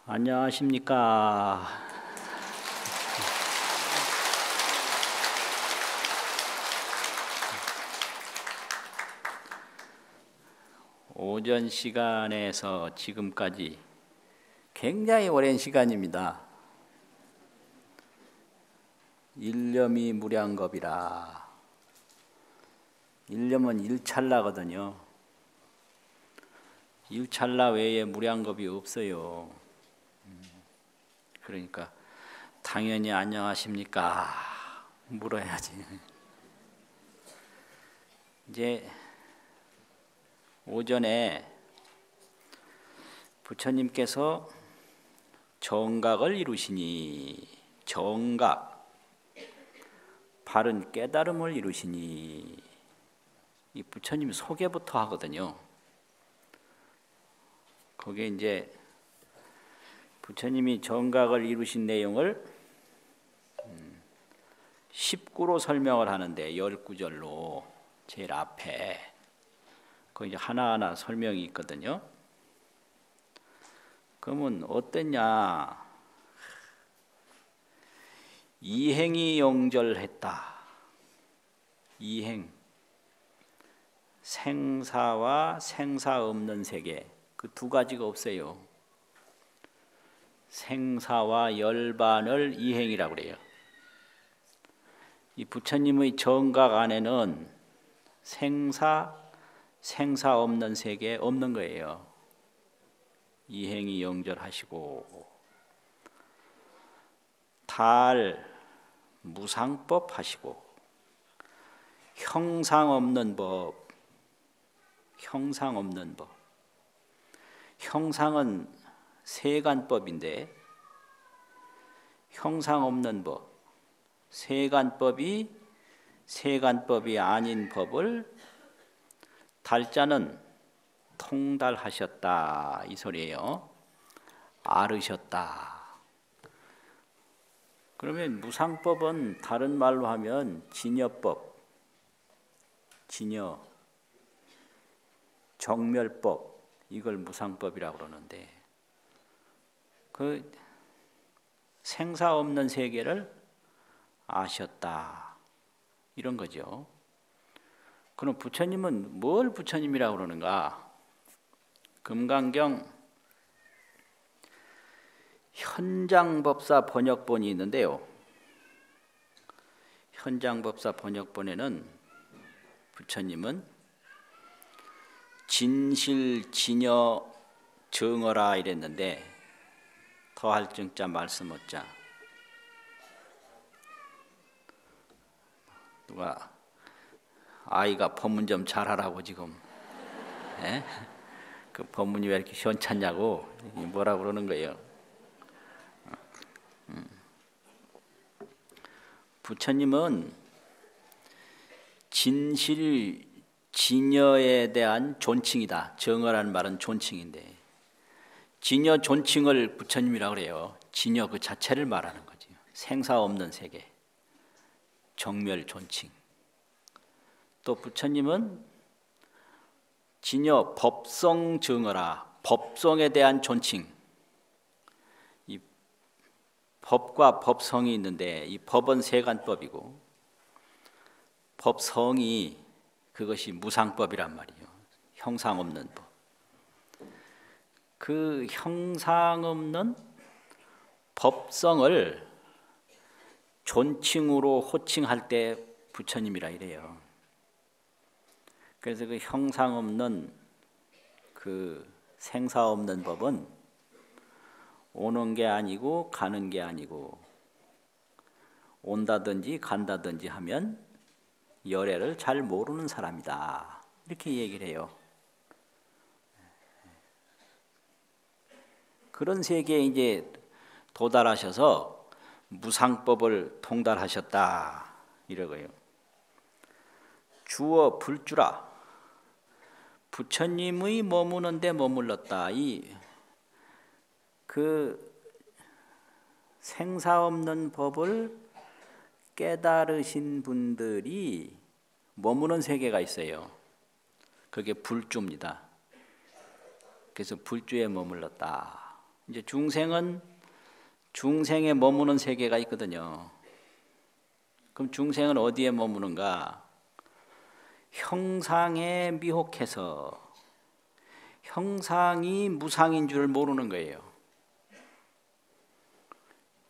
안녕하십니까. 오전 시간에서 지금까지 굉장히 오랜 시간입니다. 일념이 무량겁이라. 일념은 일찰나거든요. 일찰나 외에 무량겁이 없어요. 그러니까 당연히 안녕하십니까 물어야지. 이제 오전에 부처님께서 정각을 이루시니, 정각, 바른 깨달음을 이루시니, 이 부처님 소개부터 하거든요. 거기에 이제 부처님이 정각을 이루신 내용을 19로 설명을 하는데, 19절로 제일 앞에 그 이제 하나하나 설명이 있거든요. 그러면 어땠냐? 이행이 영절했다. 이행, 생사와 생사 없는 세계, 그 두 가지가 없어요. 생사와 열반을 이행이라고 그래요. 이 부처님의 정각 안에는 생사 없는 세계 없는 거예요. 이행이 영절하시고, 달 무상법 하시고, 형상 없는 법, 형상 없는 법. 형상은 세간법인데, 형상 없는 법, 세간법이 아닌 법을 달자는 통달하셨다 이 소리예요. 앓으셨다. 그러면 무상법은 다른 말로 하면 진여법, 진여, 정멸법, 이걸 무상법이라고 그러는데, 그 생사 없는 세계를 아셨다 이런 거죠. 그럼 부처님은 뭘 부처님이라고 그러는가? 금강경 현장법사 번역본이 있는데요. 현장법사 번역본에는 부처님은 진실 진여 정어라 이랬는데, 더할 증자 말씀 어자. 누가 아이가 법문 좀 잘하라고 지금, 에? 그 법문이 왜 이렇게 시원찮냐고 뭐라 그러는 거예요. 부처님은 진실 진여에 대한 존칭이다. 정어라는 말은 존칭인데, 진여 존칭을 부처님이라고 그래요. 진여 그 자체를 말하는 거지. 생사 없는 세계, 정멸 존칭. 또 부처님은 진여 법성 정어라. 법성에 대한 존칭. 이 법과 법성이 있는데, 이 법은 세간법이고 법성이 그것이 무상법이란 말이에요. 형상 없는 법. 그 형상 없는 법성을 존칭으로 호칭할 때 부처님이라 이래요. 그래서 그 형상 없는 그 생사 없는 법은 오는 게 아니고 가는 게 아니고, 온다든지 간다든지 하면 열애를 잘 모르는 사람이다 이렇게 얘기를 해요. 그런 세계에 이제 도달하셔서 무상법을 통달하셨다 이러고요. 주어 불주라. 부처님의 머무는 데 머물렀다. 그 생사 없는 법을 깨달으신 분들이 머무는 세계가 있어요. 그게 불주입니다. 그래서 불주에 머물렀다. 이제 중생은 중생에 머무는 세계가 있거든요. 그럼 중생은 어디에 머무는가? 형상에 미혹해서 형상이 무상인 줄 모르는 거예요.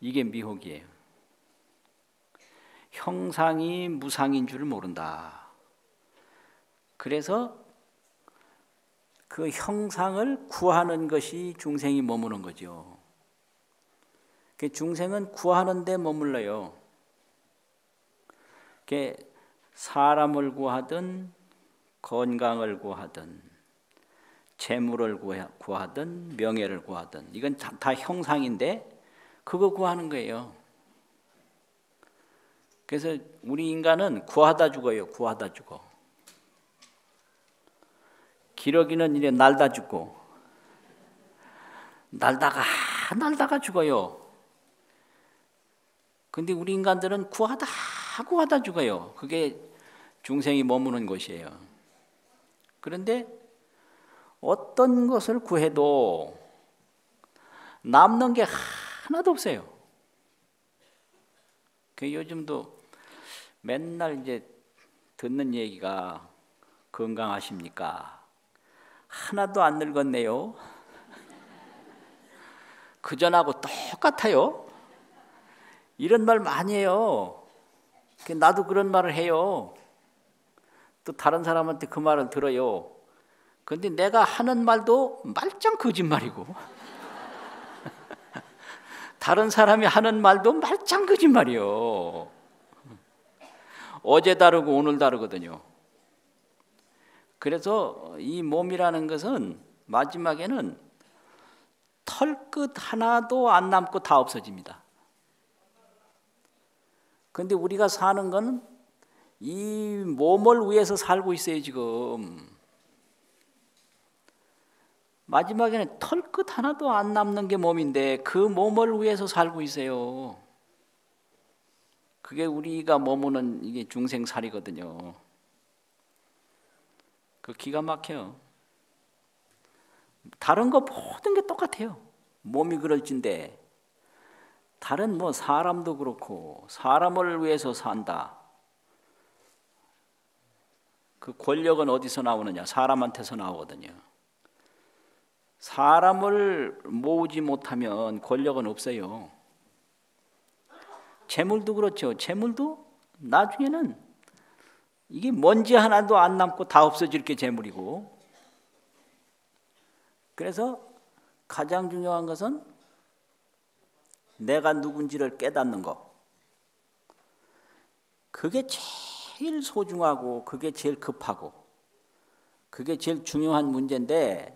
이게 미혹이에요. 형상이 무상인 줄 모른다. 그래서 그 형상을 구하는 것이 중생이 머무는 거죠. 중생은 구하는 데 머물러요. 사람을 구하든 건강을 구하든 재물을 구하든 명예를 구하든 이건 다 형상인데 그거 구하는 거예요. 그래서 우리 인간은 구하다 죽어요. 구하다 죽어. 기러기는 이래 날다 죽고 날다가 죽어요. 근데 우리 인간들은 구하다 죽어요. 그게 중생이 머무는 곳이에요. 그런데 어떤 것을 구해도 남는 게 하나도 없어요. 요즘도 맨날 이제 듣는 얘기가 건강하십니까? 하나도 안 늙었네요. 그전하고 똑같아요. 이런 말 많이 해요. 나도 그런 말을 해요. 또 다른 사람한테 그 말을 들어요. 근데 내가 하는 말도 말짱 거짓말이고 다른 사람이 하는 말도 말짱 거짓말이요. 어제 다르고 오늘 다르거든요. 그래서 이 몸이라는 것은 마지막에는 털끝 하나도 안 남고 다 없어집니다. 그런데 우리가 사는 건 이 몸을 위해서 살고 있어요. 지금 마지막에는 털끝 하나도 안 남는 게 몸인데 그 몸을 위해서 살고 있어요. 그게 우리가 머무는 이게 중생살이거든요. 그 기가 막혀요. 다른 거 모든 게 똑같아요. 몸이 그럴진데 다른 사람도 그렇고 사람을 위해서 산다. 그 권력은 어디서 나오느냐? 사람한테서 나오거든요. 사람을 모으지 못하면 권력은 없어요. 재물도 그렇죠. 재물도 나중에는 이게 먼지 하나도 안 남고 다 없어질 게 재물이고. 그래서 가장 중요한 것은 내가 누군지를 깨닫는 거. 그게 제일 소중하고 그게 제일 급하고 그게 제일 중요한 문제인데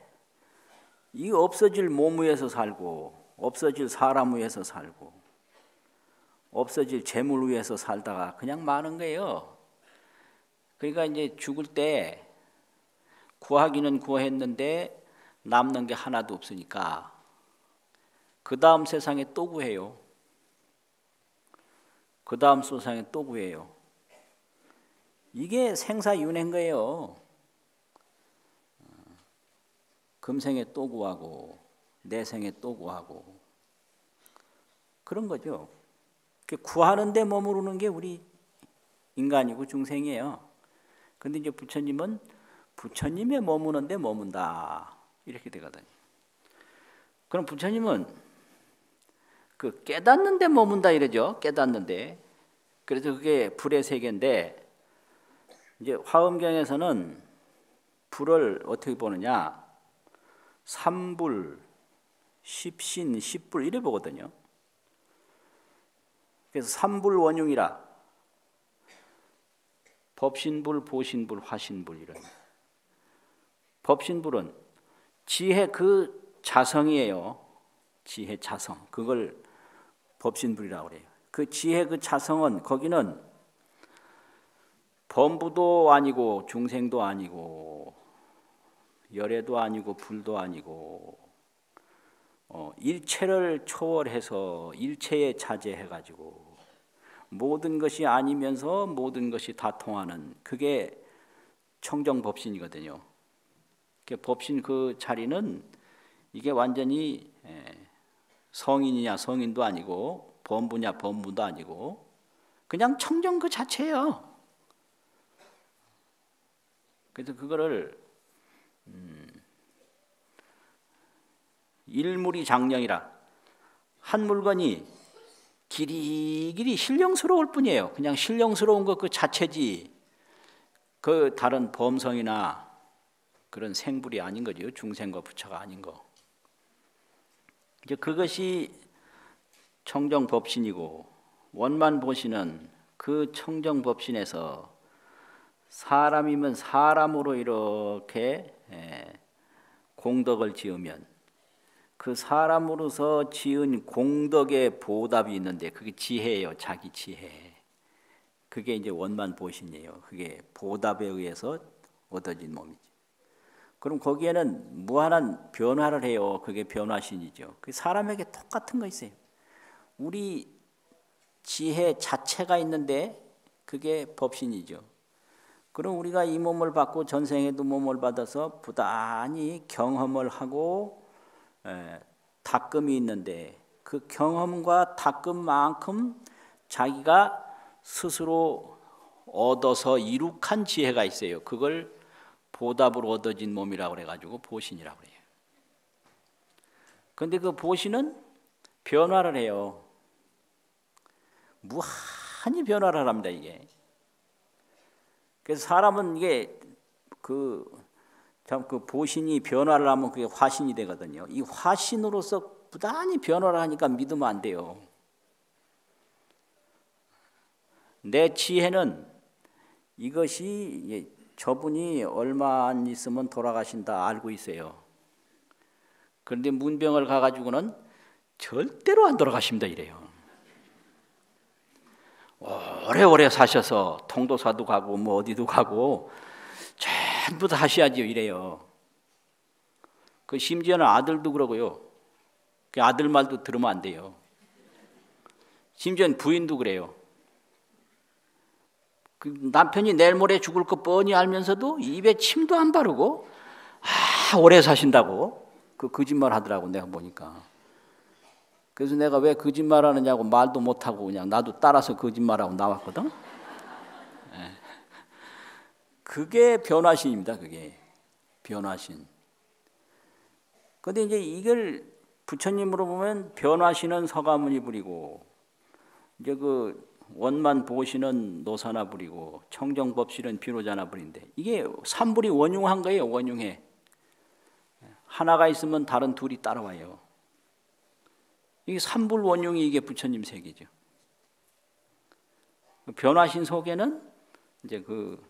이 없어질 몸 위에서 살고 없어질 사람 위에서 살고 없어질 재물 위에서 살다가 그냥 마는 거예요. 그러니까 이제 죽을 때 구하기는 구했는데 남는 게 하나도 없으니까 그 다음 세상에 또 구해요. 그 다음 세상에 또 구해요. 이게 생사윤회인 거예요. 금생에 또 구하고 내생에 또 구하고 그런 거죠. 구하는 데 머무르는 게 우리 인간이고 중생이에요. 근데 이제 부처님은 부처님에 머무는 데 머문다 이렇게 되거든요. 그럼 부처님은 그 깨닫는 데 머문다 이러죠. 깨닫는 데. 그래서 그게 불의 세계인데 이제 화엄경에서는 불을 어떻게 보느냐? 삼불, 십신, 십불 이래 보거든요. 그래서 삼불원흉이라 법신불, 보신불, 화신불 이런. 법신불은 지혜 그 자성이에요. 지혜 자성. 그걸 법신불이라고 그래요. 그 지혜 그 자성은 거기는 범부도 아니고 중생도 아니고 열애도 아니고 불도 아니고 일체를 초월해서 일체에 자제해가지고 모든 것이 아니면서 모든 것이 다 통하는 그게 청정법신이거든요. 법신 그 자리는 이게 완전히 성인이냐 성인도 아니고 범부냐 범부도 아니고 그냥 청정 그 자체예요. 그래서 그거를 일물이 장령이라 한 물건이 길이길이 신령스러울 뿐이에요. 그냥 신령스러운 것 그 자체지 그 다른 범성이나 그런 생불이 아닌 거죠. 중생과 부처가 아닌 거. 이제 그것이 청정법신이고 원만보신은 그 청정법신에서 사람이면 사람으로 이렇게 공덕을 지으면 그 사람으로서 지은 공덕의 보답이 있는데 그게 지혜예요. 자기 지혜. 그게 이제 원만보신이에요. 그게 보답에 의해서 얻어진 몸이죠. 그럼 거기에는 무한한 변화를 해요. 그게 변화신이죠. 그 사람에게 똑같은 거 있어요. 우리 지혜 자체가 있는데 그게 법신이죠. 그럼 우리가 이 몸을 받고 전생에도 몸을 받아서 부단히 경험을 하고 닦음이 있는데 그 경험과 닦음만큼 자기가 스스로 얻어서 이룩한 지혜가 있어요. 그걸 보답으로 얻어진 몸이라고 그래가지고 보신이라고 그래요. 그런데 그 보신은 변화를 해요. 무한히 변화를 합니다, 이게. 그래서 사람은 이게 그 보신이 변화를 하면 그게 화신이 되거든요. 이 화신으로서 부단히 변화를 하니까 믿으면 안 돼요. 내 지혜는 이것이 저분이 얼마 안 있으면 돌아가신다 알고 있어요. 그런데 문병을 가가지고는 절대로 안 돌아가십니다 이래요. 오래오래 사셔서 통도사도 가고 뭐 어디도 가고 전부 다 하셔야죠 이래요. 그 심지어는 아들도 그러고요. 그 아들 말도 들으면 안 돼요. 심지어는 부인도 그래요. 그 남편이 내일 모레 죽을 거 뻔히 알면서도 입에 침도 안 바르고 오래 사신다고 그 거짓말 하더라고 내가 보니까. 그래서 내가 왜 거짓말 하느냐고 말도 못하고 그냥 나도 따라서 거짓말하고 나왔거든. 그게 변화신입니다. 그게 변화신. 그런데 이제 이걸 부처님으로 보면 변화신은 서가모니 부리고 이제 그 원만보신은 노사나 부리고 청정법신은 비로자나 부린데 이게 삼불이 원흉한 거예요. 원흉해. 하나가 있으면 다른 둘이 따라와요. 이게 삼불 원흉이 이게 부처님 세계죠. 변화신 속에는 이제 그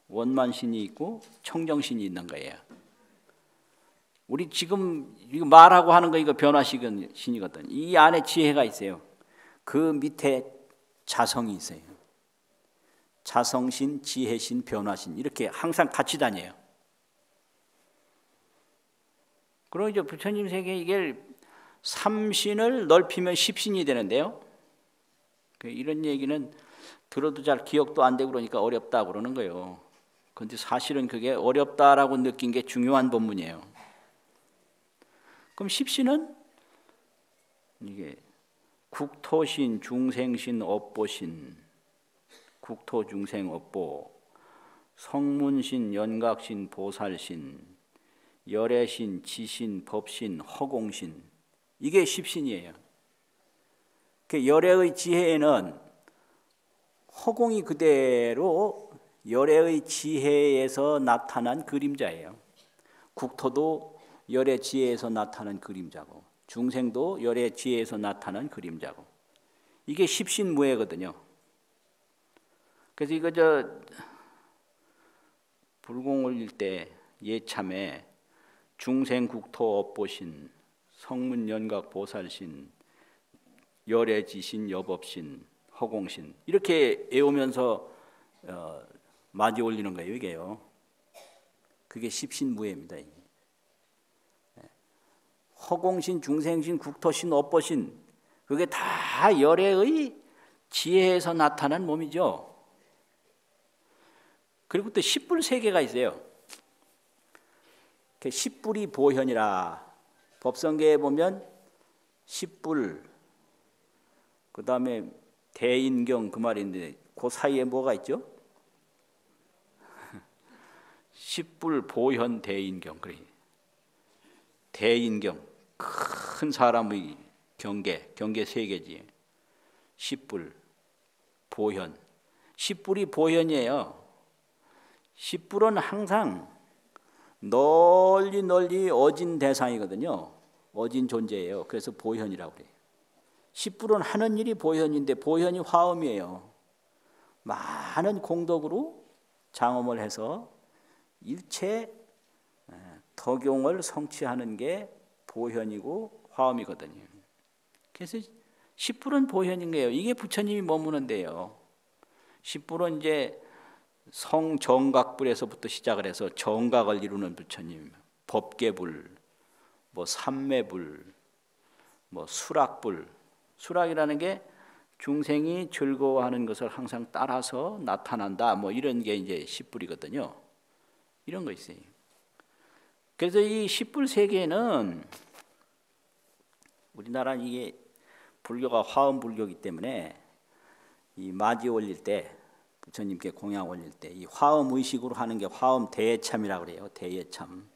원만신이 있고 청정신이 있는 거예요. 우리 지금 이거 말하고 하는 거 이거 변화신이거든. 이 안에 지혜가 있어요. 그 밑에 자성이 있어요. 자성신, 지혜신, 변화신 이렇게 항상 같이 다녀요. 그리고 이제 부처님 세계 이게 삼신을 넓히면 십신이 되는데요. 이런 얘기는 들어도 잘 기억도 안 되고 그러니까 어렵다 그러는 거예요. 그런데 사실은 그게 어렵다라고 느낀 게 중요한 법문이에요. 그럼 십신은 이게 국토신, 중생신, 업보신, 국토, 중생, 업보, 성문신, 연각신, 보살신, 열애신, 지신, 법신, 허공신 이게 십신이에요. 그 열애의 지혜에는 허공이 그대로 열애의 지혜에서 나타난 그림자예요. 국토도 열애 지혜에서 나타난 그림자고 중생도 열애 지혜에서 나타난 그림자고 이게 십신무예거든요. 그래서 이거 불공 올릴 때 예참에 중생 국토 업보신, 성문 연각 보살신, 열애지신, 여법신, 허공신 이렇게 외우면서 맞이 올리는 거예요. 이게요. 그게 십신무예입니다. 허공신, 중생신, 국토신, 업보신 그게 다 열애의 지혜에서 나타난 몸이죠. 그리고 또 십불 세 개가 있어요. 십불이 보현이라 법성계에 보면 십불, 그 다음에 대인경 그 말인데 그 사이에 뭐가 있죠? 십불, 보현, 대인경. 그래. 대인경, 큰 사람의 경계 세 개지. 십불, 보현. 십불이 보현이에요. 십불은 항상 널리 어진 대상이거든요. 어진 존재예요. 그래서 보현이라고 그래요. 십불은 하는 일이 보현인데 보현이 화엄이에요. 많은 공덕으로 장엄을 해서 일체 덕용을 성취하는 게 보현이고 화엄이거든요. 그래서 십불은 보현인 거예요. 이게 부처님이 머무는 데요. 십불은 이제 성정각불에서부터 시작을 해서 정각을 이루는 부처님, 법계불, 뭐 삼매불, 뭐 수락불. 수락이라는 게 중생이 즐거워하는 것을 항상 따라서 나타난다. 뭐 이런 게 이제 십불이거든요. 이런 거 있어요. 그래서 이 십불 세계는 우리나라는 이게 불교가 화엄 불교이기 때문에 이 맞이 올릴 때 부처님께 공양 올릴 때 이 화엄 의식으로 하는 게 화엄 대예참이라고 그래요. 대예참.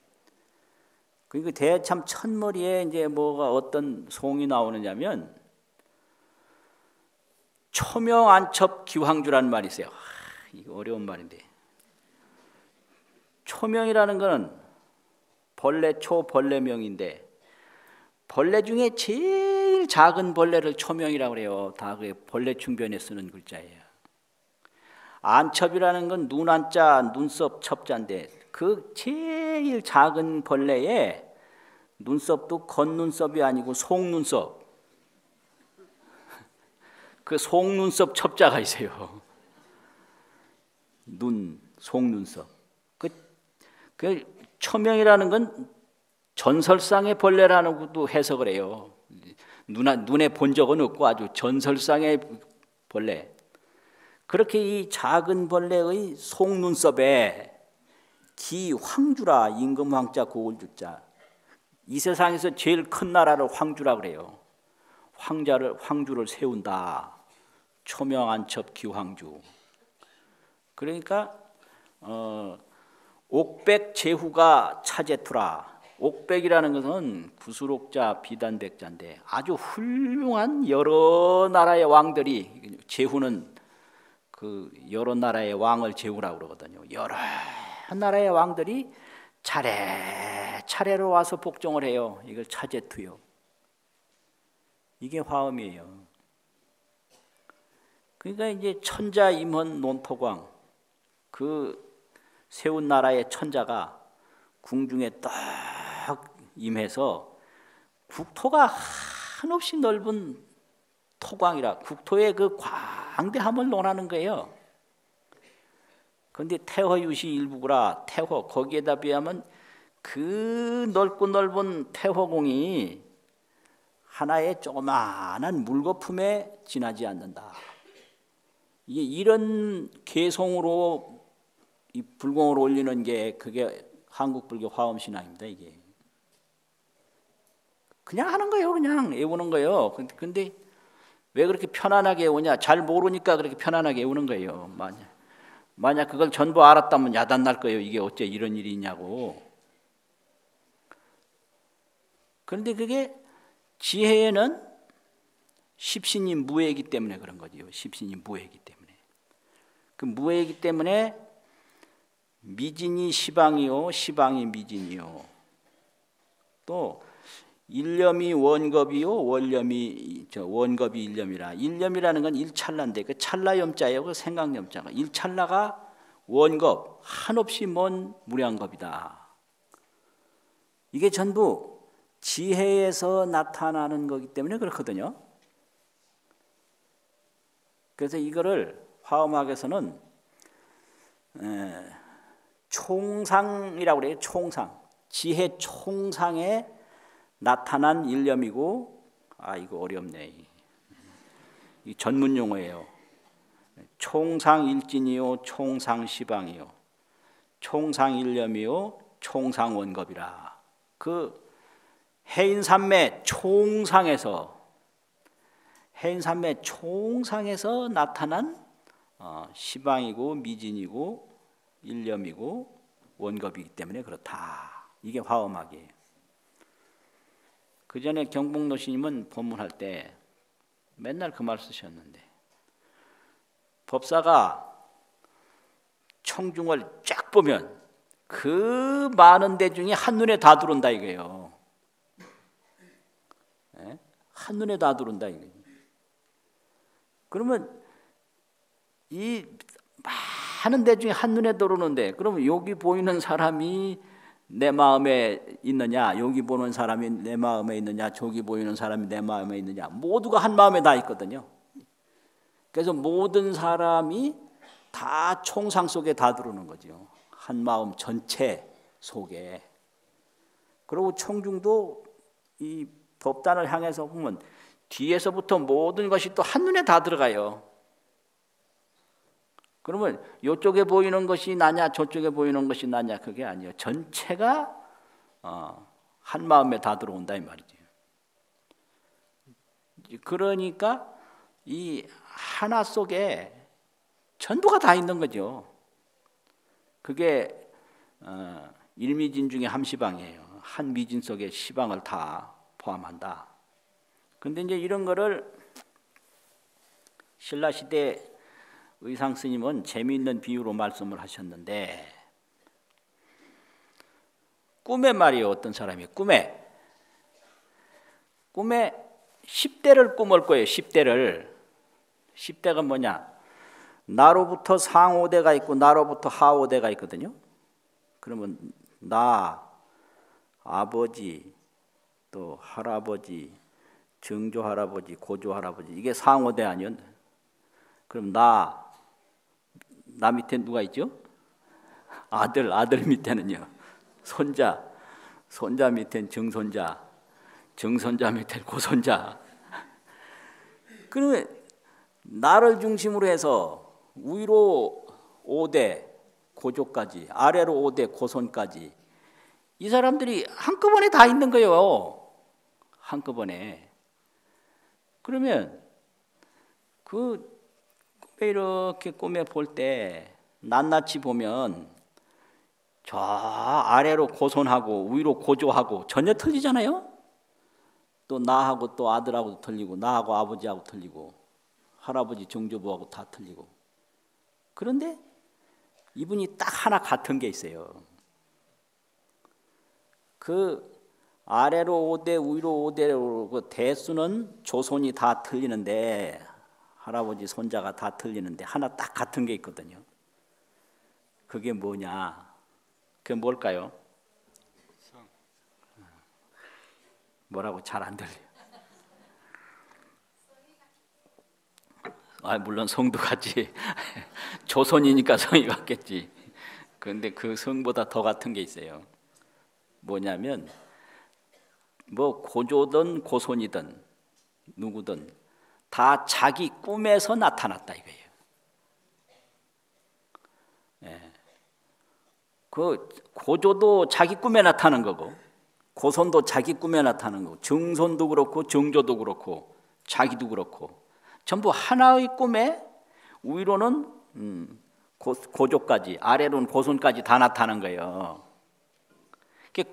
그리고 대예참 첫머리에 이제 뭐가 어떤 송이 나오느냐면 초명안첩 기황주라는 말이 있어요. 이거 어려운 말인데. 초명이라는 것은 벌레 벌레명인데 벌레 중에 제일 작은 벌레를 초명이라고 그래요. 다 그 벌레 충변에 쓰는 글자예요. 안첩이라는 건 눈안자, 눈썹 첩자인데 그 제일 작은 벌레에 눈썹도 겉눈썹이 아니고 속눈썹. 그 속눈썹 첩자가 있어요. 속눈썹. 그 초명이라는 건 전설상의 벌레라는 것도 해석을 해요. 눈에 본 적은 없고 아주 전설상의 벌레. 그렇게 이 작은 벌레의 속눈썹에 기황주라, 임금황자 고울주자. 이 세상에서 제일 큰 나라를 황주라 그래요. 황주를 세운다. 초명안첩 기황주. 그러니까 옥백 제후가 차제투라. 옥백이라는 것은 구수록자 비단백자인데 아주 훌륭한 여러 나라의 왕들이, 제후는 그 여러 나라의 왕을 제후라고 그러거든요. 여러 나라의 왕들이 차례로 와서 복종을 해요. 이걸 차제투요. 이게 화엄이에요. 그러니까 이제 천자 임헌 논토광, 그 세운 나라의 천자가 궁중에 딱 임해서 국토가 한없이 넓은 토광이라 국토의 그 광대함을 논하는 거예요. 그런데 태허유시 일부구라, 태허, 거기에다 비하면 그 넓고 넓은 태허공이 하나의 조그마한 물거품에 지나지 않는다. 이게 이런 개성으로 이 불공을 올리는 게 그게 한국 불교 화엄 신앙입니다. 이게 그냥 하는 거예요. 그냥 외우는 거예요. 근데 왜 그렇게 편안하게 외우냐? 잘 모르니까 그렇게 편안하게 외우는 거예요. 만약 그걸 전부 알았다면 야단 날 거예요. 이게 어째 이런 일이 있냐고. 그런데 그게 지혜에는 십신이 무해이기 때문에 그런 거지요. 십신이 무해이기 때문에. 그 무해이기 때문에 미진이 시방이요, 시방이 미진이요. 또 일념이 원겁이요, 원겁이 일념이라. 일념이라는 건 일찰나인데 그 찰나염자예요. 그 생각염자가. 일찰나가 원겁, 한없이 먼 무량겁이다. 이게 전부 지혜에서 나타나는 거기 때문에 그렇거든요. 그래서 이거를 화엄학에서는 총상이라고 그래요. 총상. 지혜 총상에 나타난 일념이고, 이거 어렵네. 이 전문 용어예요. 총상일진이요, 총상시방이요, 총상일념이요, 총상원겁이라. 그 해인산매 총상에서 나타난 시방이고 미진이고 일념이고 원겁이기 때문에 그렇다. 이게 화엄학이에요. 그 전에 경복로 스님은 법문할 때 맨날 그 말 쓰셨는데, 법사가 청중을 쫙 보면 그 많은 데 중에 한눈에 다 들어온다 이거예요. 네? 한눈에 다 들어온다 이거예요. 그러면 이 많은 데 중에 한눈에 들어오는데, 그러면 여기 보이는 사람이 내 마음에 있느냐, 여기 보는 사람이 내 마음에 있느냐, 저기 보이는 사람이 내 마음에 있느냐, 모두가 한 마음에 다 있거든요. 그래서 모든 사람이 다 총상 속에 다 들어오는 거죠. 한 마음 전체 속에. 그리고 청중도 이 법단을 향해서 보면 뒤에서부터 모든 것이 또 한눈에 다 들어가요. 그러면 이쪽에 보이는 것이 나냐 저쪽에 보이는 것이 나냐 그게 아니에요. 전체가 한 마음에 다 들어온다 이 말이죠. 그러니까 이 하나 속에 전부가 다 있는 거죠. 그게 일미진 중에 함시방이에요. 한 미진 속에 시방을 다 포함한다. 근데 이제 이런 거를 신라시대 의상 스님은 재미있는 비유로 말씀을 하셨는데, 꿈에 말이에요. 어떤 사람이 꿈에 10대를 꿈을 거예요. 10대가 뭐냐? 나로부터 상오대가 있고 나로부터 하오대가 있거든요. 그러면 나, 아버지, 또 할아버지, 증조할아버지, 고조할아버지, 이게 상오대 아니요? 그럼 나 밑에 누가 있죠? 아들 밑에는요 손자 밑에는 증손자 밑에는 고손자. 그러면 나를 중심으로 해서 위로 5대 고조까지, 아래로 5대 고손까지, 이 사람들이 한꺼번에 다 있는 거예요. 한꺼번에. 그러면 그 이렇게 꿈에 볼 때 낱낱이 보면 저 아래로 고손하고 위로 고조하고 전혀 틀리잖아요. 또 나하고 또 아들하고도 틀리고, 나하고 아버지하고 틀리고, 할아버지 증조부하고 다 틀리고. 그런데 이분이 딱 하나 같은 게 있어요. 그 아래로 5대 위로 5대로 그 대수는 조손이 다 틀리는데, 할아버지 손자가 다 틀리는데 하나 딱 같은 게 있거든요. 그게 뭐냐? 그게 뭘까요? 뭐라고 잘 안 들려요. 물론 성도 같지. 조선이니까 성이 같겠지. 그런데 그 성보다 더 같은 게 있어요. 뭐냐면 뭐 고조든 고손이든 누구든 다 자기 꿈에서 나타났다 이거예요. 그 고조도 자기 꿈에 나타난 거고, 고손도 자기 꿈에 나타나는 거고, 증손도 그렇고 증조도 그렇고 자기도 그렇고 전부 하나의 꿈에 위로는 고조까지, 아래로는 고손까지 다 나타난 거예요.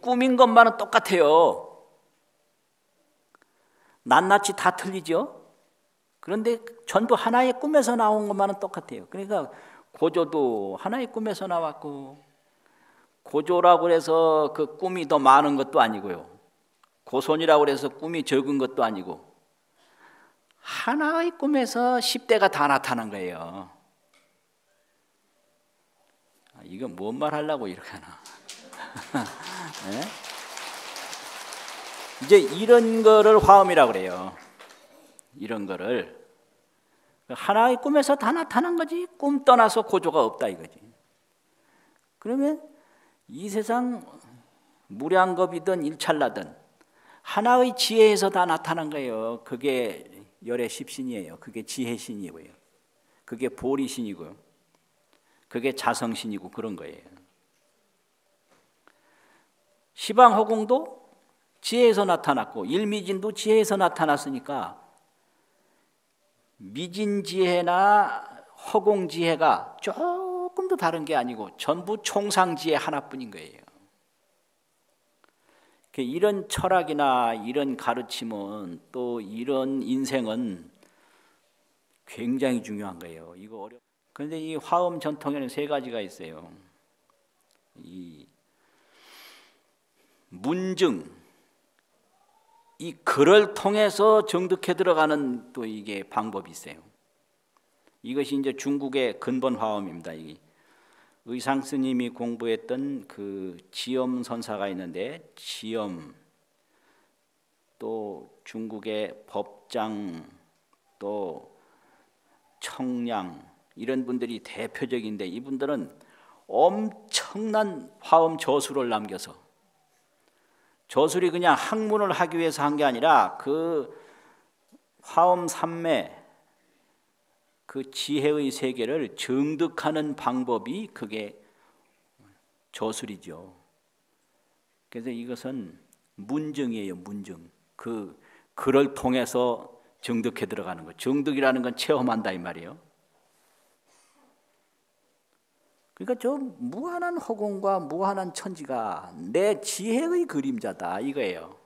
꿈인 것만은 똑같아요. 낱낱이 다 틀리죠. 그런데 전부 하나의 꿈에서 나온 것만은 똑같아요. 그러니까 고조도 하나의 꿈에서 나왔고, 고조라고 해서 그 꿈이 더 많은 것도 아니고요, 고손이라고 해서 꿈이 적은 것도 아니고, 하나의 꿈에서 10대가 다 나타난 거예요. 이거 뭔 말 하려고 이렇게 하나. 네? 이제 이런 거를 화엄이라고 그래요. 이런 거를 하나의 꿈에서 다 나타난 거지, 꿈 떠나서 고조가 없다 이거지. 그러면 이 세상 무량겁이든 일찰나든 하나의 지혜에서 다 나타난 거예요. 그게 열의 십신이에요. 그게 지혜신이고요, 그게 보리신이고요, 그게 자성신이고 그런 거예요. 시방허공도 지혜에서 나타났고 일미진도 지혜에서 나타났으니까 미진지혜나 허공지혜가 조금 더 다른 게 아니고 전부 총상지혜 하나뿐인 거예요. 이런 철학이나 이런 가르침은 또 이런 인생은 굉장히 중요한 거예요. 이거 그런데 이 화엄 전통에는 세 가지가 있어요. 이 문증, 이 글을 통해서 정득해 들어가는 또 이게 방법이 있어요. 이것이 이제 중국의 근본 화엄입니다. 의상 스님이 공부했던 그 지엄 선사가 있는데 지엄, 또 중국의 법장, 또 청량 이런 분들이 대표적인데 이분들은 엄청난 화엄 저술을 남겨서 저술이 그냥 학문을 하기 위해서 한 게 아니라 그 화엄 삼매 그 지혜의 세계를 정득하는 방법이 그게 저술이죠. 그래서 이것은 문증이에요. 문증. 그 글을 통해서 정득해 들어가는 거. 정득이라는 건 체험한다 이 말이에요. 그러니까 저 무한한 허공과 무한한 천지가 내 지혜의 그림자다 이거예요.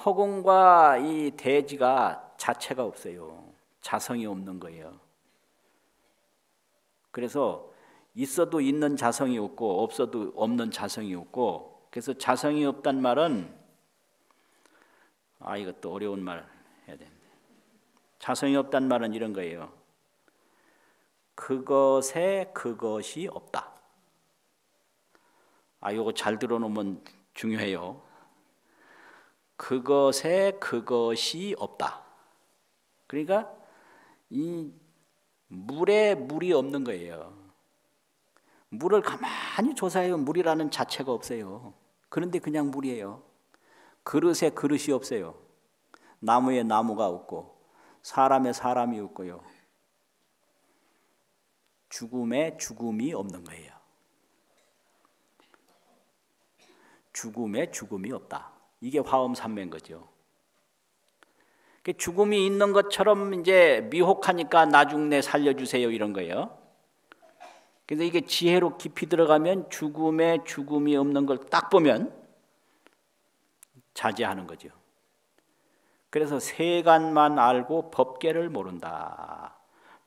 허공과 이 대지가 자체가 없어요. 자성이 없는 거예요. 그래서 있어도 있는 자성이 없고 없어도 없는 자성이 없고, 그래서 자성이 없단 말은 이것도 어려운 말 해야 되는데, 자성이 없단 말은 이런 거예요. 그것에 그것이 없다. 이거 잘 들어놓으면 중요해요. 그것에 그것이 없다. 그러니까 이 물에 물이 없는 거예요. 물을 가만히 조사해요. 물이라는 자체가 없어요. 그런데 그냥 물이에요. 그릇에 그릇이 없어요. 나무에 나무가 없고 사람에 사람이 없고요. 죽음에 죽음이 없는 거예요. 죽음에 죽음이 없다. 이게 화엄삼매인 거죠. 죽음이 있는 것처럼 이제 미혹하니까 나중내 살려주세요 이런 거예요. 그래서 이게 지혜로 깊이 들어가면 죽음에 죽음이 없는 걸 딱 보면 자제하는 거죠. 그래서 세간만 알고 법계를 모른다.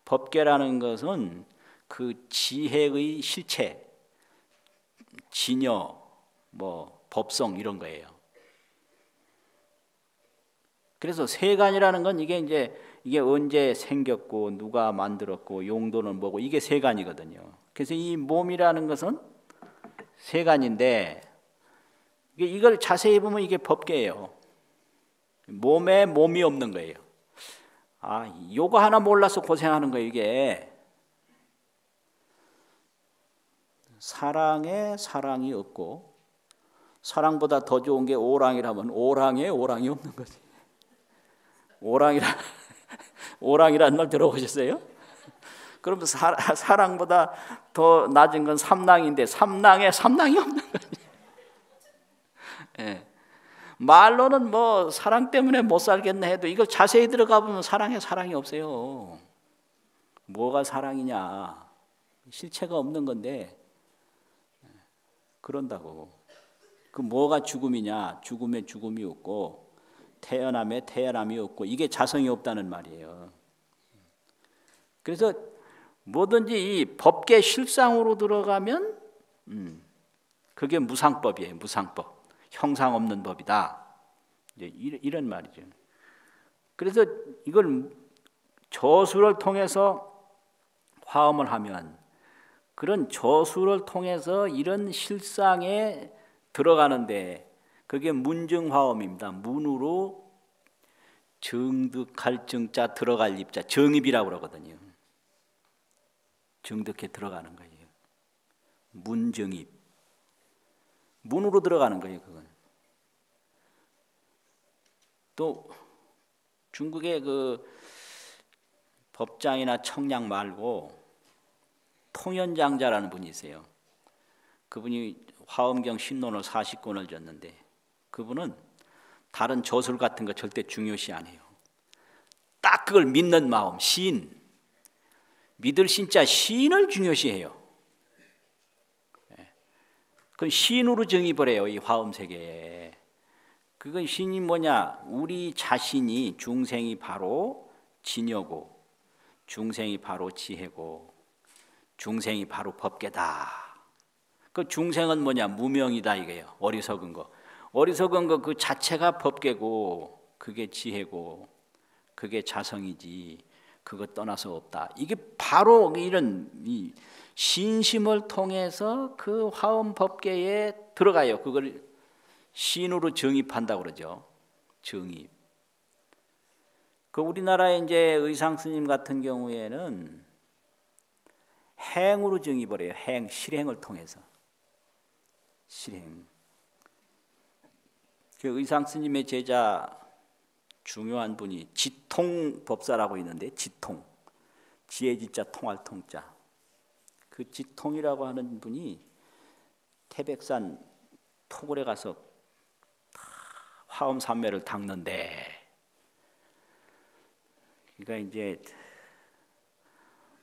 법계라는 것은 그 지혜의 실체, 진여, 법성 이런 거예요. 그래서 세간이라는 건 이게 언제 생겼고 누가 만들었고 용도는 뭐고 이게 세간이거든요. 그래서 이 몸이라는 것은 세간인데 이걸 자세히 보면 이게 법계예요. 몸에 몸이 없는 거예요. 요거 하나 몰라서 고생하는 거예요. 이게 사랑에 사랑이 없고, 사랑보다 더 좋은 게 오랑이라면 오랑에 오랑이 없는 거지. 오랑이라는 말 들어보셨어요? 그럼 사랑보다 더 낮은 건 삼랑인데 삼랑에 삼랑이 없는 거지. 예. 말로는 사랑 때문에 못 살겠네 해도 이걸 자세히 들어가 보면 사랑에 사랑이 없어요. 뭐가 사랑이냐? 실체가 없는 건데 그런다고. 그 뭐가 죽음이냐? 죽음에 죽음이 없고 태어남에 태어남이 없고 이게 자성이 없다는 말이에요. 그래서 뭐든지 이 법계 실상으로 들어가면 그게 무상법이에요. 무상법. 형상 없는 법이다. 이런 말이죠. 그래서 이걸 저술을 통해서 화엄을 하면 그런 저술을 통해서 이런 실상에 들어가는데 그게 문증화엄입니다. 문으로 정득할 정자 들어갈 입자 정입이라고 그러거든요. 정득해 들어가는 거예요. 문정입. 문으로 들어가는 거예요. 그건. 또 중국의 그 법장이나 청량 말고 통연장자라는 분이 있어요. 그분이 화엄경 신론을 40권을 줬는데 그분은 다른 저술 같은 거 절대 중요시 안 해요. 딱 그걸 믿는 마음, 신, 믿을 신자 신을 중요시해요. 그 신으로 정의를 해요, 이 화엄 세계에. 그건 신이 뭐냐? 우리 자신이 중생이 바로 진여고, 중생이 바로 지혜고, 중생이 바로 법계다. 그 중생은 뭐냐? 무명이다 이게요. 어리석은 거. 어리석은 거 그 자체가 법계고, 그게 지혜고, 그게 자성이지. 그거 떠나서 없다. 이게 바로 이런 이 신심을 통해서 그 화엄 법계에 들어가요. 그걸 신으로 정입한다고 그러죠. 정입. 그 우리나라의 이제 의상 스님 같은 경우에는 행으로 정입을 해요. 행, 실행을 통해서. 실행. 그 의상 스님의 제자 중요한 분이 지통 법사라고 있는데, 지통. 지혜지자 통할 통자. 그 지통이라고 하는 분이 태백산 토굴에 가서 화엄 삼매를 닦는데, 그러니까 이제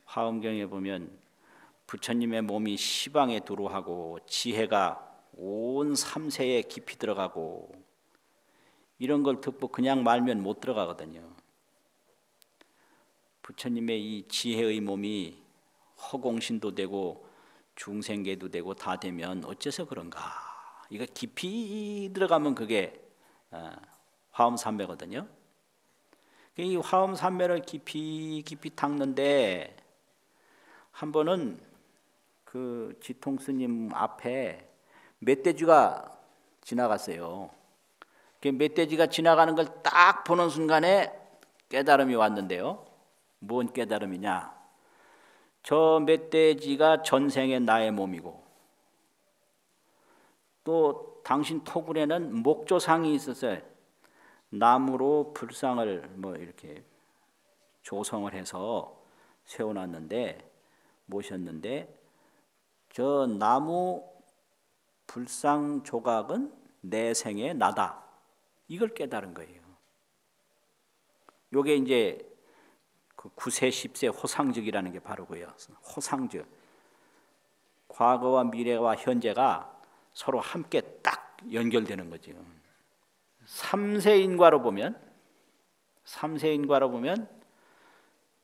화엄경에 보면 부처님의 몸이 시방에 두루하고 지혜가 온 삼세에 깊이 들어가고 이런 걸 듣고 그냥 말면 못 들어가거든요. 부처님의 이 지혜의 몸이 허공신도 되고 중생계도 되고 다 되면 어째서 그런가? 이거 깊이 들어가면 그게 화엄삼매거든요. 이 화엄삼매를 깊이 닦는데 한 번은 그 지통 스님 앞에 멧돼지가 지나갔어요. 그 멧돼지가 지나가는 걸 딱 보는 순간에 깨달음이 왔는데요. 뭔 깨달음이냐? 저 멧돼지가 전생의 나의 몸이고, 또 당신 토굴에는 목조상이 있었어요. 나무로 불상을 뭐 이렇게 조성을 해서 세워놨는데, 모셨는데, 저 나무 불상 조각은 내 생의 나다. 이걸 깨달은 거예요. 요게 이제 그 9세, 10세 호상적이라는 게 바로 그예요. 호상적. 과거와 미래와 현재가 서로 함께 딱 연결되는 거죠. 3세인과로 보면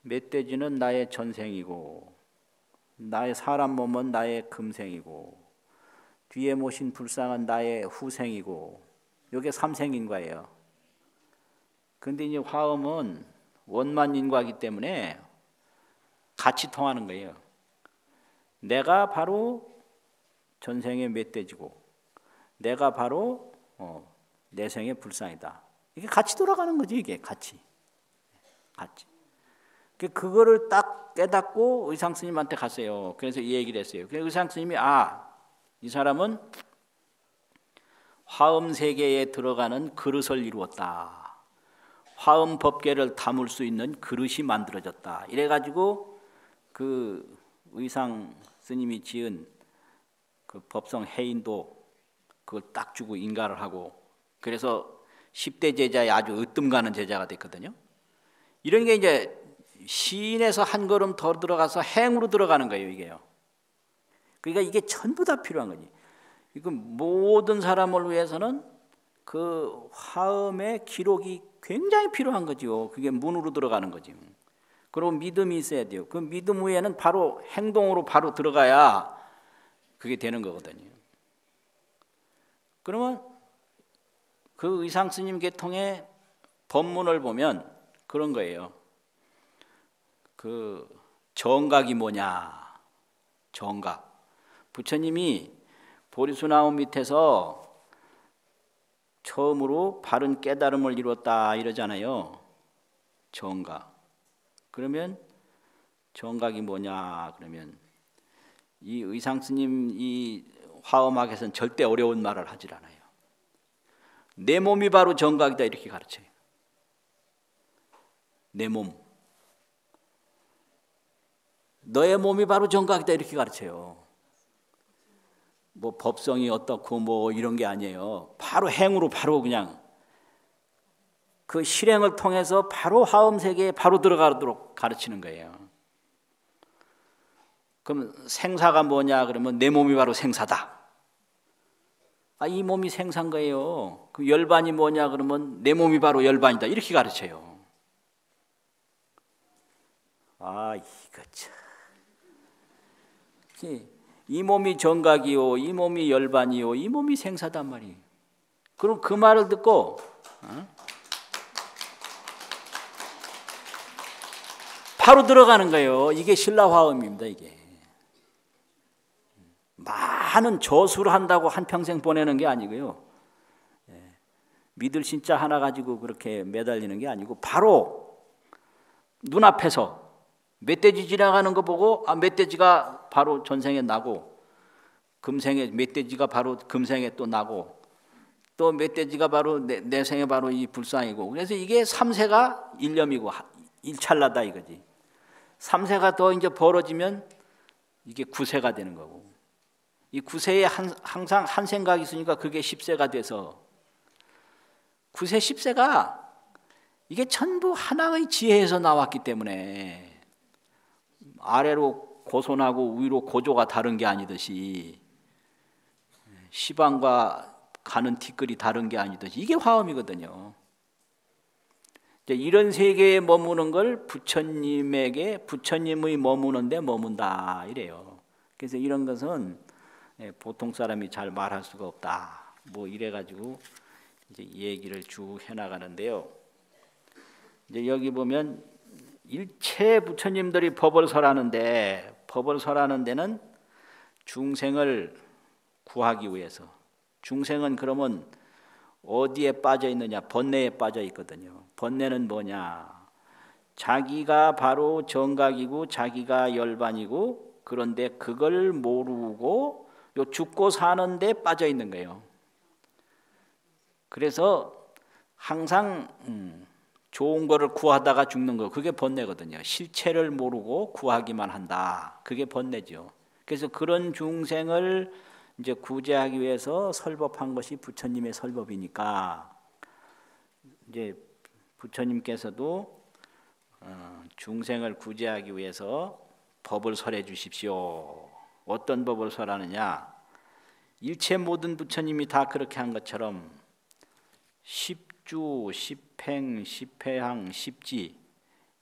멧돼지는 나의 전생이고, 나의 사람 몸은 나의 금생이고, 뒤에 모신 불상은 나의 후생이고, 이게 삼생인과예요. 그런데 이제 화엄은 원만인과이기 때문에 같이 통하는 거예요. 내가 바로 전생의 멧돼지고, 내가 바로 내생의 불상이다. 이게 같이 돌아가는 거지, 이게 같이. 그거를 딱 깨닫고 의상 스님한테 갔어요. 그래서 이 얘기를 했어요. 그래서 의상 스님이 이 사람은 화엄 세계에 들어가는 그릇을 이루었다. 화엄 법계를 담을 수 있는 그릇이 만들어졌다. 이래가지고 그 의상 스님이 지은 그 법성 해인도 그걸 딱 주고 인가를 하고, 그래서 10대 제자의 아주 으뜸가는 제자가 됐거든요. 이런 게 이제 시인에서 한 걸음 더 들어가서 행으로 들어가는 거예요, 이게요. 그러니까 이게 전부 다 필요한 거지. 이거 모든 사람을 위해서는 그 화엄의 기록이 굉장히 필요한 거죠. 그게 문으로 들어가는 거지. 그리고 믿음이 있어야 돼요. 그 믿음 위에는 바로 행동으로 바로 들어가야 그게 되는 거거든요. 그러면 그 의상 스님 계통의 법문을 보면 그런 거예요. 그 정각이 뭐냐? 정각. 부처님이 보리수나무 밑에서 처음으로 바른 깨달음을 이뤘다 이러잖아요. 정각. 그러면 정각이 뭐냐? 그러면 이 의상 스님 이 화엄학에서는 절대 어려운 말을 하질 않아요. 내 몸이 바로 정각이다 이렇게 가르쳐요. 내 몸. 너의 몸이 바로 정각이다 이렇게 가르쳐요. 뭐 법성이 어떻고 뭐 이런 게 아니에요. 바로 행으로 바로 그냥 그 실행을 통해서 바로 화엄 세계에 바로 들어가도록 가르치는 거예요. 그럼 생사가 뭐냐 그러면 내 몸이 바로 생사다. 이 몸이 생사인 거예요. 그 열반이 뭐냐 그러면 내 몸이 바로 열반이다. 이렇게 가르쳐요. 이거 참. 이 몸이 정각이요, 이 몸이 열반이요, 이 몸이 생사단 말이에요. 그럼 그 말을 듣고 바로 들어가는 거예요. 이게 신라화엄입니다. 이게 많은 저수를 한다고 한평생 보내는 게 아니고요. 믿을 신자 하나 가지고 그렇게 매달리는 게 아니고 바로 눈앞에서 멧돼지 지나가는 거 보고 멧돼지가 바로 전생에 나고 금생에 멧돼지가 바로 금생에 또 나고 또 멧돼지가 바로 내 생에 바로 이 불상이고 그래서 이게 3세가 일념이고 일찰나다 이거지. 3세가 더 이제 벌어지면 이게 9세가 되는 거고 이 9세에 항상 한 생각이 있으니까 그게 10세가 돼서 9세 10세가 이게 전부 하나의 지혜에서 나왔기 때문에 아래로 고손하고 위로 고조가 다른 게 아니듯이 시방과 가는 티끌이 다른 게 아니듯이 이게 화엄이거든요. 이런 세계에 머무는 걸 부처님에게 부처님의 머무는데 머문다 이래요. 그래서 이런 것은 보통 사람이 잘 말할 수가 없다. 뭐 이래가지고 이제 얘기를 쭉 해나가는데요. 이제 여기 보면 일체 부처님들이 법을 설하는데 법을 설하는 데는 중생을 구하기 위해서 중생은 그러면 어디에 빠져 있느냐? 번뇌에 빠져 있거든요. 번뇌는 뭐냐? 자기가 바로 정각이고 자기가 열반이고 그런데 그걸 모르고 요 죽고 사는데 빠져 있는 거예요. 그래서 항상 좋은 거를 구하다가 죽는 거 그게 번뇌거든요. 실체를 모르고 구하기만 한다. 그게 번뇌죠. 그래서 그런 중생을 이제 구제하기 위해서 설법한 것이 부처님의 설법이니까 이제 부처님께서도 중생을 구제하기 위해서 법을 설해 주십시오. 어떤 법을 설하느냐? 일체 모든 부처님이 다 그렇게 한 것처럼 십주, 십행, 십회항, 십지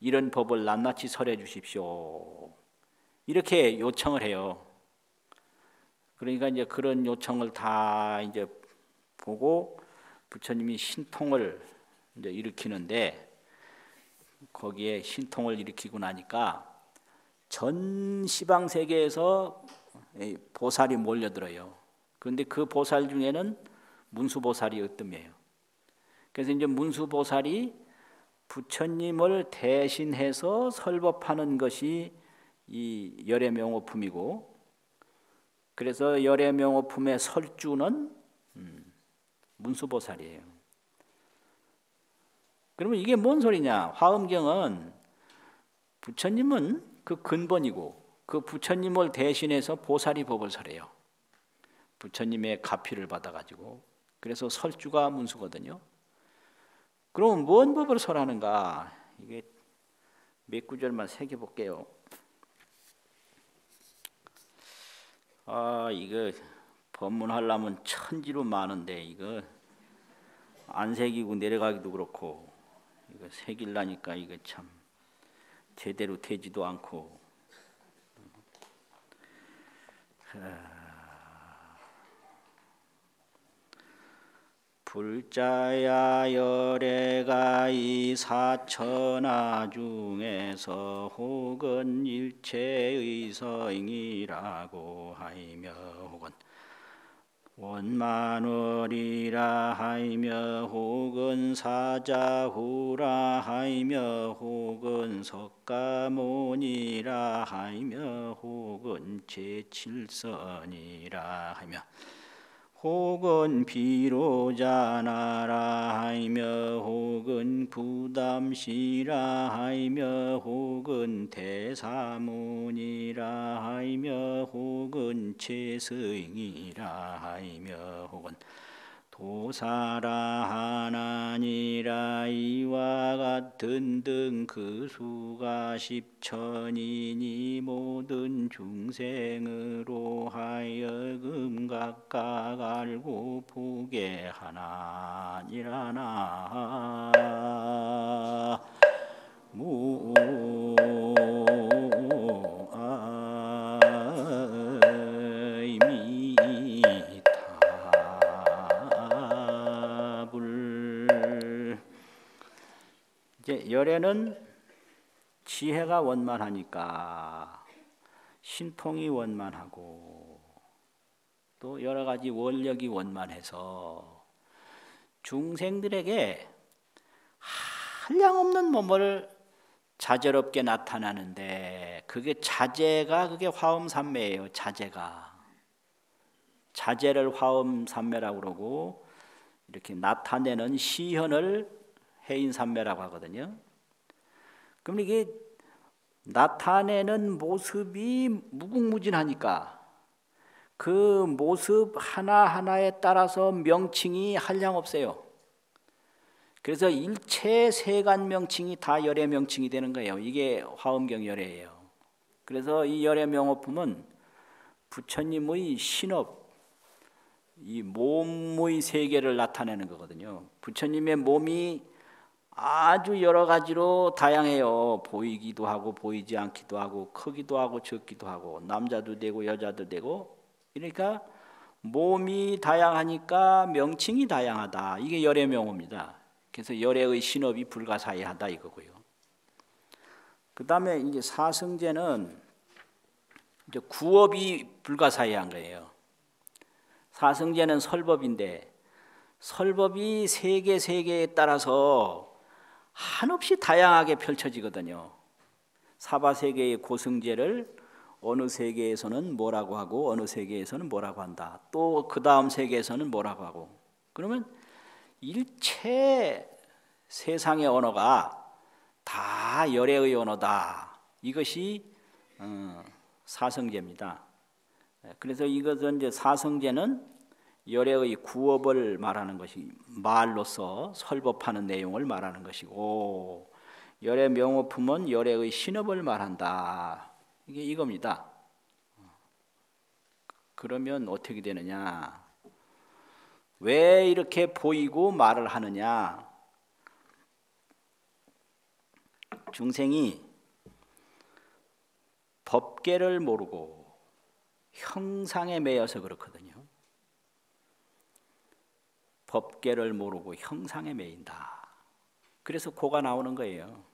이런 법을 낱낱이 설해 주십시오. 이렇게 요청을 해요. 그러니까 이제 그런 요청을 다 이제 보고 부처님이 신통을 이제 일으키는데 거기에 신통을 일으키고 나니까 전 시방 세계에서 보살이 몰려들어요. 그런데 그 보살 중에는 문수보살이 으뜸이에요. 그래서 이제 문수보살이 부처님을 대신해서 설법하는 것이 이 열애명호품이고 그래서 열애명호품의 설주는 문수보살이에요. 그러면 이게 뭔 소리냐? 화엄경은 부처님은 그 근본이고 그 부처님을 대신해서 보살이 법을 설해요. 부처님의 가피를 받아가지고 그래서 설주가 문수거든요. 그럼 뭔 법을 설하는가? 이게 몇 구절만 새겨볼게요. 이거 법문하려면 천지로 많은데 이거 안 새기고 내려가기도 그렇고 이거 새길라니까 이거 참 제대로 되지도 않고 불자야 열애가 이 사천하 중에서 혹은 일체의 서잉이라고 하이며 혹은 원만월이라 하이며 혹은 사자후라 하이며 혹은 석가모니라 하이며 혹은 제칠선이라 하이며 혹은 비로자나라 하이며 혹은 부담시라 하이며 혹은 대사문이라 하이며 혹은 최승이라 하이며 혹은 도사라 하나니라 이와 같은 등 그 수가 십천이니 모든 중생으로 하여금 각각 알고 보게 하나니라나 이제 열애는 지혜가 원만하니까 신통이 원만하고 또 여러 가지 원력이 원만해서 중생들에게 한량없는 뭐뭐를 자재롭게 나타나는데 그게 자재가 그게 화엄삼매예요. 자재를 화엄삼매라고 그러고 이렇게 나타내는 시현을 해인삼매라고 하거든요. 그럼 이게 나타내는 모습이 무궁무진하니까 그 모습 하나하나에 따라서 명칭이 한량없어요. 그래서 일체 세간 명칭이 다 열애 명칭이 되는 거예요. 이게 화엄경 열애예요. 그래서 이 열애 명호품은 부처님의 신업, 이 몸의 세계를 나타내는 거거든요. 부처님의 몸이 아주 여러 가지로 다양해요. 보이기도 하고 보이지 않기도 하고 크기도 하고 적기도 하고 남자도 되고 여자도 되고 그러니까 몸이 다양하니까 명칭이 다양하다. 이게 열애 명호입니다. 그래서 열애의 신업이 불가사의하다 이거고요. 그 다음에 이제 사성제는 이제 구업이 불가사의한 거예요. 사성제는 설법인데 설법이 세계에 따라서 한없이 다양하게 펼쳐지거든요. 사바세계의 고성제를 어느 세계에서는 뭐라고 하고 어느 세계에서는 뭐라고 한다. 또 그 다음 세계에서는 뭐라고 하고. 그러면 일체 세상의 언어가 다 열애의 언어다. 이것이 사성제입니다. 그래서 이것은 이제 사성제는 열애의 구업을 말하는 것이 말로서 설법하는 내용을 말하는 것이고 열애 명호품은 열애의 신업을 말한다. 이게 이겁니다. 그러면 어떻게 되느냐? 왜 이렇게 보이고 말을 하느냐? 중생이 법계를 모르고 형상에 매여서 그렇거든요. 법계를 모르고 형상에 매인다. 그래서 고가 나오는 거예요.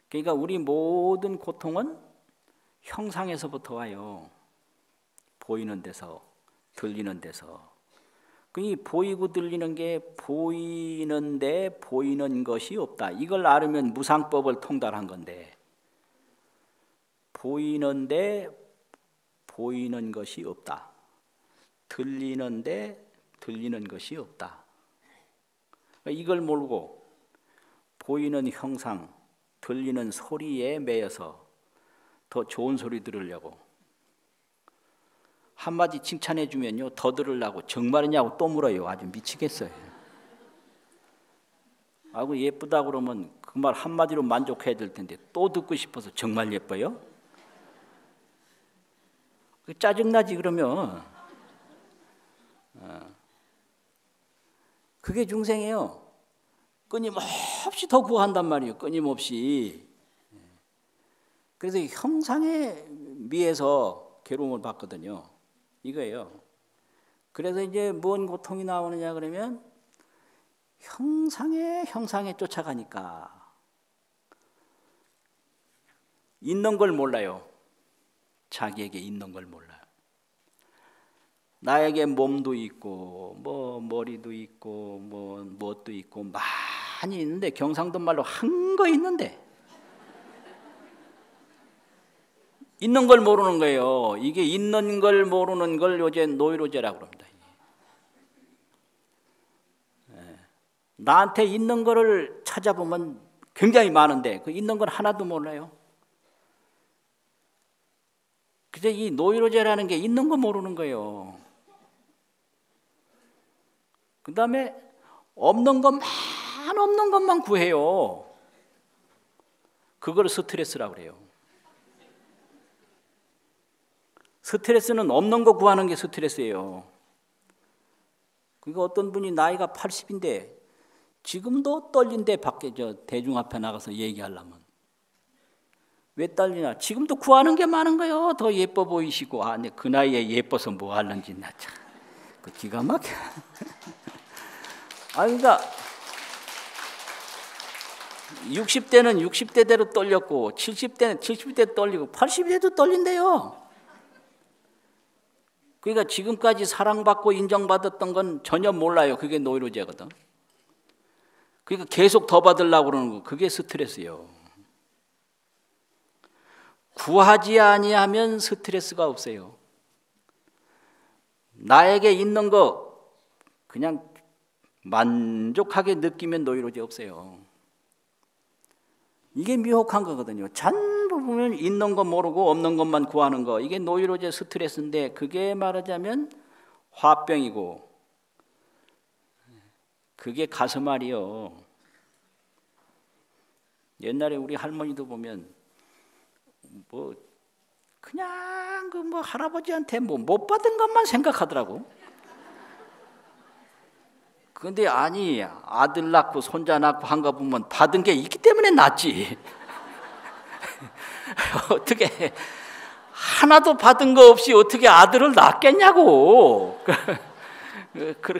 그러니까 우리 모든 고통은 형상에서부터 와요. 보이는 데서, 들리는 데서. 이 보이고 들리는 게 보이는데 보이는 것이 없다. 이걸 알으면 무상법을 통달한 건데 보이는데 보이는 것이 없다. 들리는데 들리는 것이 없다. 이걸 모르고 보이는 형상, 들리는 소리에 매여서 더 좋은 소리 들으려고 한마디 칭찬해 주면요 더 들으려고 정말이냐고 또 물어요. 아주 미치겠어요. 아이고 예쁘다 그러면 그 말 한마디로 만족해야 될 텐데 또 듣고 싶어서 정말 예뻐요? 짜증나지 그러면. 그게 중생이에요. 끊임없이 더 구한단 말이에요. 끊임없이. 그래서 형상에 미해서 괴로움을 받거든요. 이거예요. 그래서 이제 뭔 고통이 나오느냐 그러면 형상에 쫓아가니까 있는 걸 몰라요. 자기에게 있는 걸 몰라요. 나에게 몸도 있고 뭐 머리도 있고 뭐 무엇도 있고 많이 있는데 경상도 말로 한 거 있는데 있는 걸 모르는 거예요. 이게 있는 걸 모르는 걸 요새 노이로제라고 합니다. 나한테 있는 거를 찾아보면 굉장히 많은데 그 있는 건 하나도 몰라요. 그래서 이 노이로제라는 게 있는 거 모르는 거예요. 그 다음에 없는 것만 구해요. 그걸 스트레스라고 그래요. 스트레스는 없는 거 구하는 게 스트레스예요. 그러니까 어떤 분이 나이가 80인데 지금도 떨린데 밖에 대중 앞에 나가서 얘기하려면 왜 떨리나? 지금도 구하는 게 많은 거예요. 더 예뻐 보이시고 그 나이에 예뻐서 뭐 하는지 나 참 그 기가 막혀. 그러니까 60대는 60대대로 떨렸고 70대는 70대 떨리고 80대도 떨린대요. 그러니까 지금까지 사랑받고 인정받았던 건 전혀 몰라요. 그게 노이로제거든. 그러니까 계속 더 받으려고 그러는 거, 그게 스트레스예요. 구하지 아니하면 스트레스가 없어요. 나에게 있는 거 그냥 만족하게 느끼면 노이로제 없어요. 이게 미혹한 거거든요. 전부 보면 있는 거 모르고 없는 것만 구하는 거, 이게 노이로제 스트레스인데 그게 말하자면 화병이고 그게 가슴앓이요. 옛날에 우리 할머니도 보면 뭐 그냥 그 뭐 할아버지한테 뭐 못 받은 것만 생각하더라고. 근데 아니 아들 낳고 손자 낳고 한 거 보면 받은 게 있기 때문에 낳지. 어떻게 하나도 받은 거 없이 어떻게 아들을 낳겠냐고.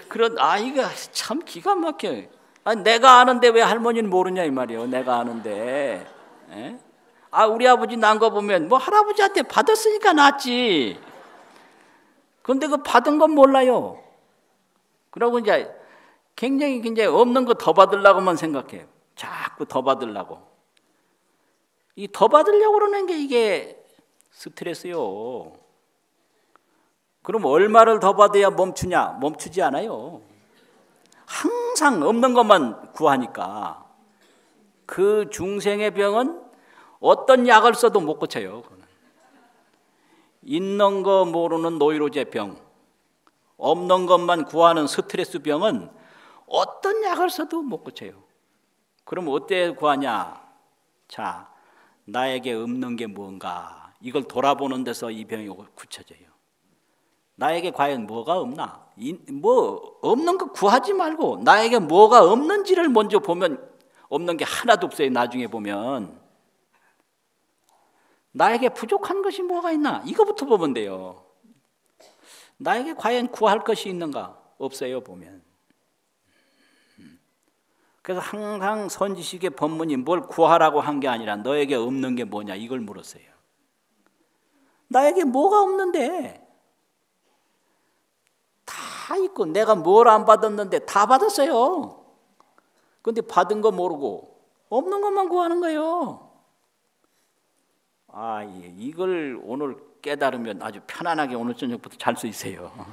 그런 아이가 참 기가 막혀. 아니, 내가 아는데 왜 할머니는 모르냐 이 말이에요. 내가 아는데. 에? 우리 아버지 낳은 거 보면 뭐 할아버지한테 받았으니까 낳지. 그런데 그 받은 건 몰라요. 그러고 이제 굉장히 없는 거 더 받으려고만 생각해요. 자꾸 더 받으려고. 이 더 받으려고 그러는 게 이게 스트레스요. 그럼 얼마를 더 받아야 멈추냐? 멈추지 않아요. 항상 없는 것만 구하니까 그 중생의 병은 어떤 약을 써도 못 고쳐요. 있는 거 모르는 노이로제 병, 없는 것만 구하는 스트레스 병은 어떤 약을 써도 못 고쳐요. 그럼 어때 구하냐? 자, 나에게 없는 게 뭔가, 이걸 돌아보는 데서 이 병이 고쳐져요. 나에게 과연 뭐가 없나? 뭐 없는 거 구하지 말고 나에게 뭐가 없는지를 먼저 보면 없는 게 하나도 없어요. 나중에 보면 나에게 부족한 것이 뭐가 있나? 이거부터 보면 돼요. 나에게 과연 구할 것이 있는가? 없어요. 보면. 그래서 항상 선지식의 법문이 뭘 구하라고 한 게 아니라 너에게 없는 게 뭐냐 이걸 물었어요. 나에게 뭐가 없는데? 다 있고 내가 뭘 안 받았는데 다 받았어요. 그런데 받은 거 모르고 없는 것만 구하는 거예요. 이걸 오늘 깨달으면 아주 편안하게 오늘 저녁부터 잘 수 있어요. 응?